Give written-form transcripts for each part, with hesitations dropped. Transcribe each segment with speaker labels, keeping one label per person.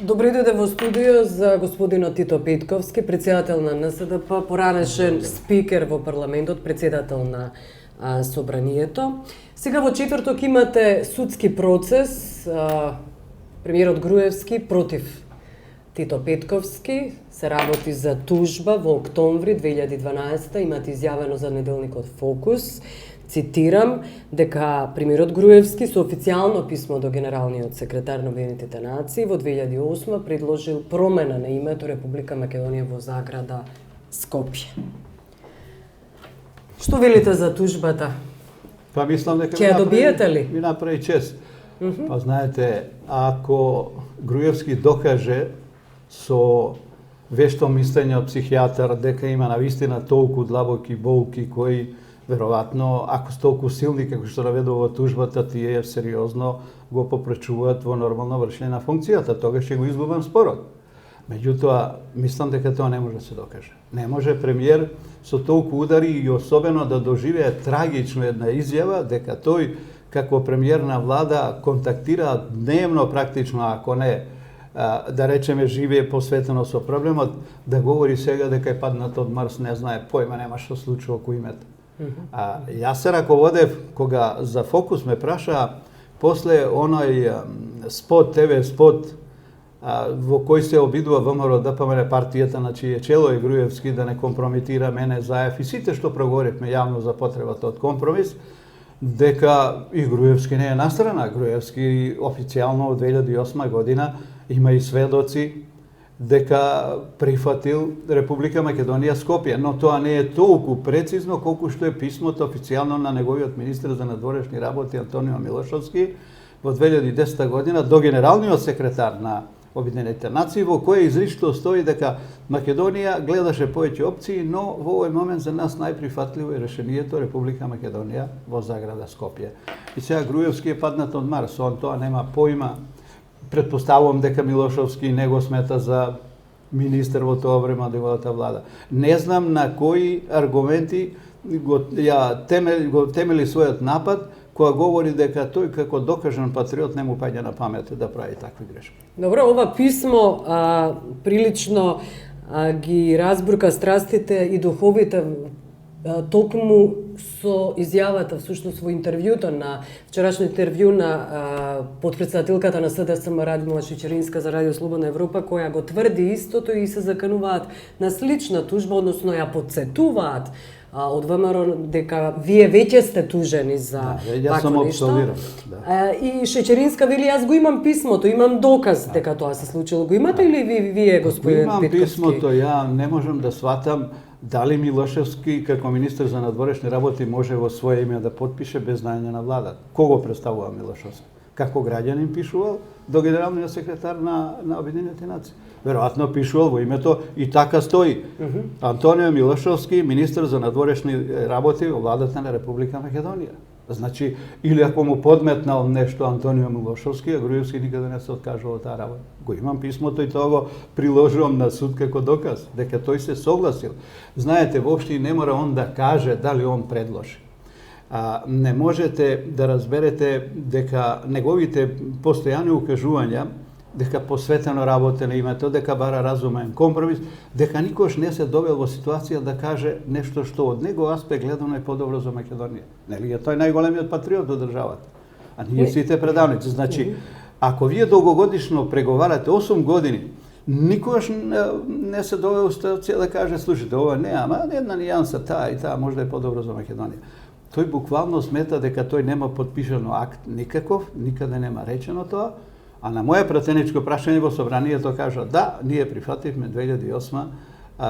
Speaker 1: Добре дојде во студио за господинот Тито Петковски, председател на НСДП, поранешен спикер во парламентот, председател на Собранието. Сега во четврток имате судски процес, премиерот Груевски против Тито Петковски, се работи за тужба во октомври 2012, имате изјавено за неделникот Фокус. Цитирам дека премиерот Груевски со официјално писмо до генералниот секретар на Обединетите нации во 2008 предложил промена на името Република Македонија во заграда Скопје. Што велите за тужбата?
Speaker 2: Па мислам дека
Speaker 1: ќе ја добиете ли?
Speaker 2: Ми направи чест. Па знаете, ако Груевски докаже со вешто мислење од психијатар дека има навистина толку длабоки болки кои веројатно, ако сте толку силни како што наведува тужбата, тие сериозно го попречуваат во нормално вршење на функцијата, тогаш ќе го изгубам спорот. Меѓутоа, мислам дека тоа не може да се докаже. Не може премиер со толку удари и особено да доживее трагично една изјава дека тој како премиер на влада контактира дневно практично, ако не да речеме живее посветено со проблемот, да говори сега дека е паднат од Марс, не знае појма нема што случува околу името. Јас се раководев кога за Фокус ме праша после оној спот, ТВ спот во кој се обидува ВМРО ДПМН партијата на чие чело е Груевски да не компрометира мене, Заев и сите што проговоривме јавно за потребата од компромис, дека и Груевски не е настрана. Груевски официјално од 2008 година има и сведоци дека прифатил Република Македонија Скопје, но тоа не е толку прецизно колку што е писмото официјално на неговиот министер за надворешни работи Антонио Милошовски во 2010 година до генералниот секретар на Обединетите нации, во кој изрично стои дека Македонија гледаше повеќе опции, но во овој момент за нас најприфатливо е решението Република Македонија во заграда Скопје. И сега Груевски е паднат од Марс, он тоа нема појма. Предпоставувам дека Милошовски не го смета за министер во тоа време од неговата влада. Не знам на кои аргументи го темели својот напад, која говори дека тој како докажан патриот не му паѓа на памет да прави такви грешки.
Speaker 1: Добро, ова писмо прилично ги разбрука страстите и духовите токму со изјавата, всушност во интервјуто на вчерашно интервју на подпредседателката на СДСМ Радмила Шичеринска за Радио Слободна Европа, која го тврди истото и се закануваат на слична тужба, односно ја подсетуваат од ВМРО дека вие веќе сте тужени за вакво нешто. И Шичеринска вели, јас го имам писмото, имам доказ дека тоа се случило. Го имате или вие, господин Петковски?
Speaker 2: Имам писмото, ја не можам да сватам дали Милошевски како министер за надворешни работи може во свое име да подпише без знаење на владата. Кого представува Милошевски? Како граѓанин пишувал до генералниот секретар на Обединетите нации. Веројатно пишувал во името и така стои. Антонио Милошевски, министер за надворешни работи во владата на Република Македонија. Значи, или ако му подметнал нешто Антонио Милошевски, а Груевски никаде не се откажува од таа работа. Го имам писмото и тоа го приложувам на суд како доказ, дека тој се согласил. Знаете, воопшто не мора он да каже дали он предложи. Не можете да разберете дека неговите постојани укажувања дека посветено работа на името, дека бара разумен компромис, дека никош не се довел во ситуација да каже нешто што од него аспект гледано е подобро за Македонија. Нели е тој најголемиот патриот во државата? А ние сите предавници. Значи, ако вие долгогодишно преговарате 8 години, никош не се довел во ситуација да каже, слушайте, ова не, ама една нијанса, таа и таа може да е подобро за Македонија. Тој буквално смета дека тој нема подпишано акт никаков, никаде нема речено тоа. А на моје пратеничко прашање во Собранието кажа да, ние прифативме 2008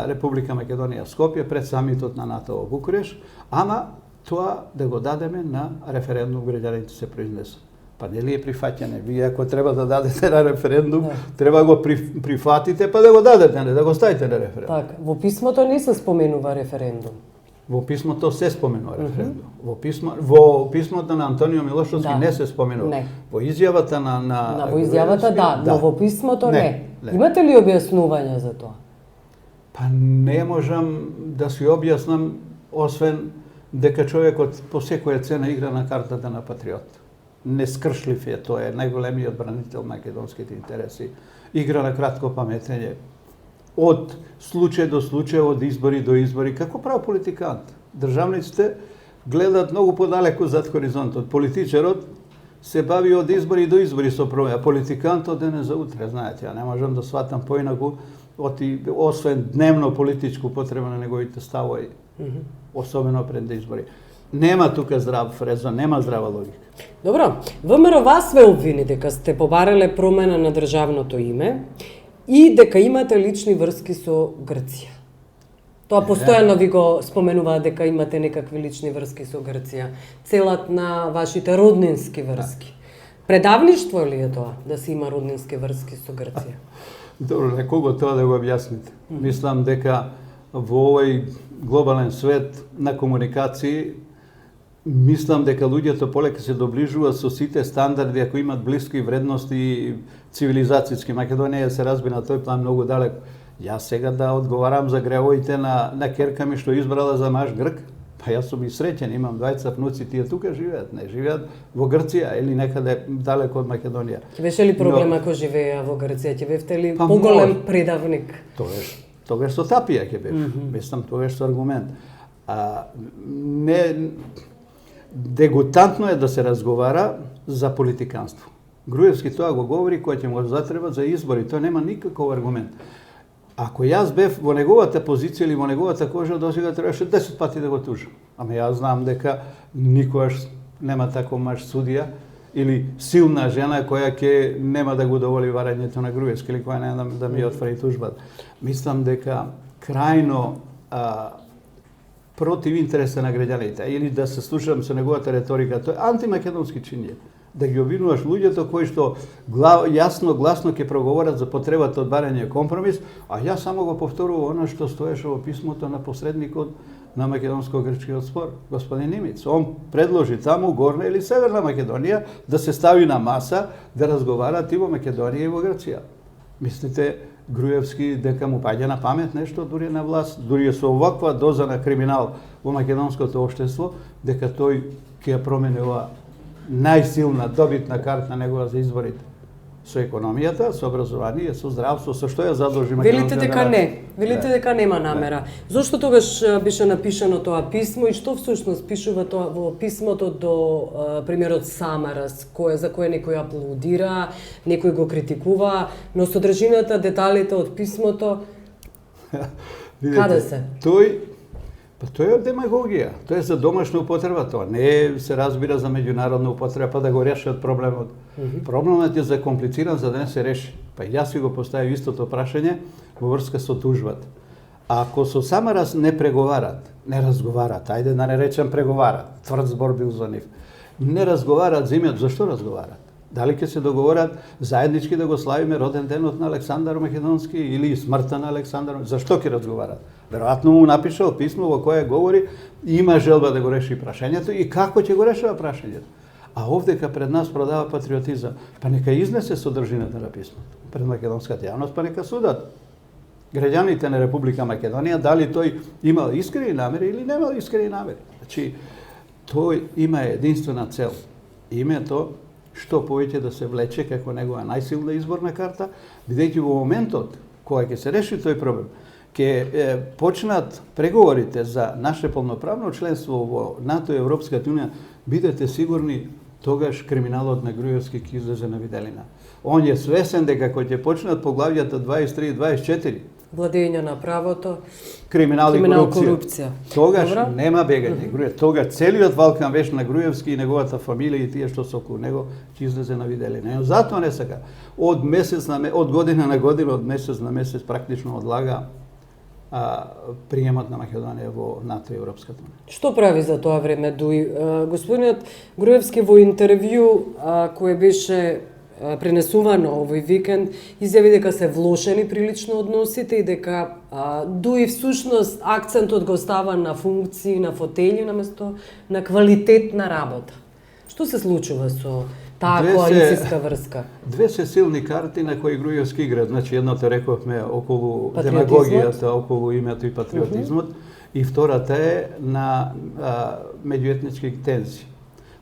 Speaker 2: Република Македонија Скопје пред самитот на НАТО во Букуреш, ама тоа да го дадеме на референдум, граѓаните се произнесат. Па нели е прифаќање? Вие ако треба да дадете на референдум, треба го прифатите па да го дадете, не да го ставите на референдум.
Speaker 1: Така, во писмото не се споменува референдум.
Speaker 2: Во писмото се споменува референдум. Во писмото на Антонио Милошевски не се споменува.
Speaker 1: Не.
Speaker 2: Во изјавата на
Speaker 1: во изјавата да, но во писмото не. Имате ли објаснување за тоа?
Speaker 2: Па не можам да си објаснам, освен дека човекот по секоја цена игра на картата на патриот. нескршлив е, тој е најголемиот бранител македонските интереси. Игра на кратко паметење. Од случај до случај, од избори до избори, како прав политикант. Државниците гледат многу подалеку зад хоризонтот. Политичарот се бави од избори до избори со промена. Политикантот дене за утре, знаете, ја не можам да сватам поинаку, освен дневно политичку потреба на неговите ставови, особено пред избори. Нема тука здрав резон, нема здрава логика.
Speaker 1: Добро, ВМРО вас ве обвини дека сте побарале промена на државното име и дека имате лични врски со Грција. Тоа постојано ви го споменуваат дека имате некакви лични врски со Грција. Целат на вашите роднински врски. Предавништво ли е тоа, да се има роднински врски со Грција?
Speaker 2: Добро, некого тоа да го објасните. Мислам дека во овој глобален свет на комуникации, мислам дека луѓето полека се доближуваат со сите стандарди ако имат блиски вредности цивилизацијски. Македонија се разби на тој план многу далеко. Јас сега да одговарам за гревовите на керка ми што избрала за маж Грк, па јас сум и среќен, имам двајца внуци, тие тука живеат, не живеат во Грција или некаде далеко од Македонија.
Speaker 1: Беше ли проблем ако живееа во Грција? Ќе бевте ли поголем предавник?
Speaker 2: Тогаш со тапија ќе бев. Мислам тогаш со аргумент. Дегутантно е да се разговара за политиканство. Груевски тоа го говори кој ќе му затреба за избори, тоа нема никаков аргумент. Ако јас бев во неговата позиција или во неговата кожа, досега требаше 10 пати да го тужам. Ама јас знам дека никогаш нема таков маж судија или силна жена која ќе нема да го доволи варањето на Груевски или која нема да ми отвори тужбата. Мислам дека крајно против интереса на граѓаните или да се слушам со неговата реторика, тоа е антимакедонски чин. Да ги обвинуваш луѓето кои што јасно, гласно ќе проговорат за потребата од барање компромис, а јас само го повторувам она што стоеше во писмото на посредникот на македонско-грчкиот спор, господин Нимиц. Он предложи таму Горна или Северна Македонија да се стави на маса да разговарат и во Македонија и во Грција. Мислите Груевски дека му паѓа на памет нешто дури на власт, дури со оваква доза на криминал во македонското општество, дека тој ќе ја промени ова најсилна добитна карта негова за изборите? Со економијата, со образование, со здравство, со што ја задолжи македонската
Speaker 1: Велите дека не, велите дека нема намера. Зошто тогаш беше напишано тоа писмо и што всушност пишува тоа во писмото до премиерот Самарас, за кое некој аплаудира, некој го критикува, но содржината, деталите од писмото каде се?
Speaker 2: Тој е демагогија. Тоа е за домашна употреба, тоа не се разбира за меѓународна употреба, па да го решат проблемот. Проблемот е закомплициран за да не се реши. Па јас ви го поставив истото прашање во врска со тужбата. Ако со Самарас не преговарат, не разговарат, ајде да не речем преговарат, тврд збор бил за нив. Не разговарат за името, зашто разговарат? Дали ќе се договорат заеднички да го славиме роден денот на Александар Македонски или смртта на Александар? Зашто ќе разговарат? Веројатно му напишал писмо во кое говори има желба да го реши прашањето и како ќе го решава прашањето. А овдека пред нас продава патриотизам. Па нека изнесе содржината на писмото пред македонската јавност, па нека судат граѓаните на Република Македонија дали тој имал искрени намери или немал искрени намери. Значи, тој има единствена цел. Името што повеќе да се влече како негова најсилна изборна карта, бидејќи во моментот кога ќе се реши тој проблем, ќе почнат преговорите за наше полноправно членство во НАТО и Европската унија, бидете сигурни, тогаш криминалот на Груевски ќе излезе на виделина. Он е свесен дека кога ќе почнат поглавјата 23 и 24,
Speaker 1: владење на правото,
Speaker 2: криминал и корупција. Тогаш
Speaker 1: Добро.
Speaker 2: Нема бегање. Тогаш целиот Валкан Веш на Груевски и неговата фамилија и тие што се околу него ќе излезе на виделина. Затоа не сака. Од година на година, од месец на месец практично одлага приемот на Македонија во НАТО и Европската унија.
Speaker 1: Што прави за тоа време Дуи? Господинот Груевски во интервју кое беше пренесувано овој викенд изјави дека се влошени прилично односите и дека Дуи всушност акцентот го става на функции, на фотели наместо на квалитетна работа. Што се случува со таа коалицијска врска?
Speaker 2: Две се силни карти на кои Груевски игра. Значи, едното рековме околу демагогијата, околу името и патриотизмот, и втората е на меѓуетнички тензии.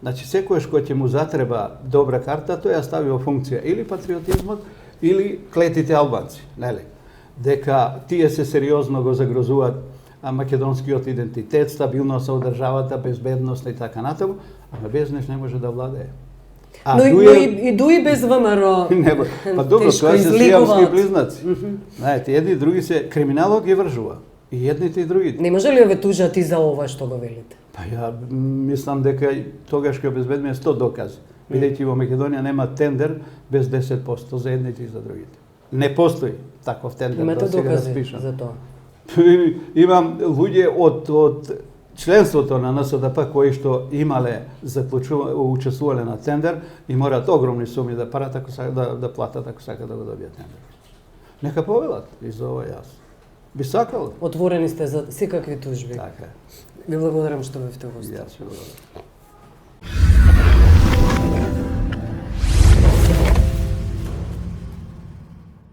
Speaker 2: Значи, секојаш кој ќе му затреба добра карта, тој ја стави во функција или патриотизмот, или клетите албанци, нели? Дека тие се сериозно го загрозуваат македонскиот идентитет, стабилност од државата, безбедност и така натаму, ама без неш не може да владее.
Speaker 1: Но и дуи без ВМРО.
Speaker 2: Па добро, тоа се сиамски близнаци. Знаете, едни и други се криминалот ги вржува. И едните и другите.
Speaker 1: Не може ли ове тужат и за ова што го велите?
Speaker 2: Па ја мислам дека тогаш ќе обезбедиме 100 докази. Бидејќи во Македонија нема тендер без 10% за едните и за другите. Не постои таков тендер.
Speaker 1: Имате докази
Speaker 2: распишан
Speaker 1: за тоа?
Speaker 2: Имам луѓе од членството на НСДП кои што имале учествувале на тендер и мораат огромни суми да парат ако сакаат да платат ако сакаат да го добијат тендер. Нека повелат и за ова јас. Би сакал.
Speaker 1: Отворени сте за секакви тужби.
Speaker 2: Така.
Speaker 1: Ви благодарам што бевте гост.
Speaker 2: Јас ви благодарам.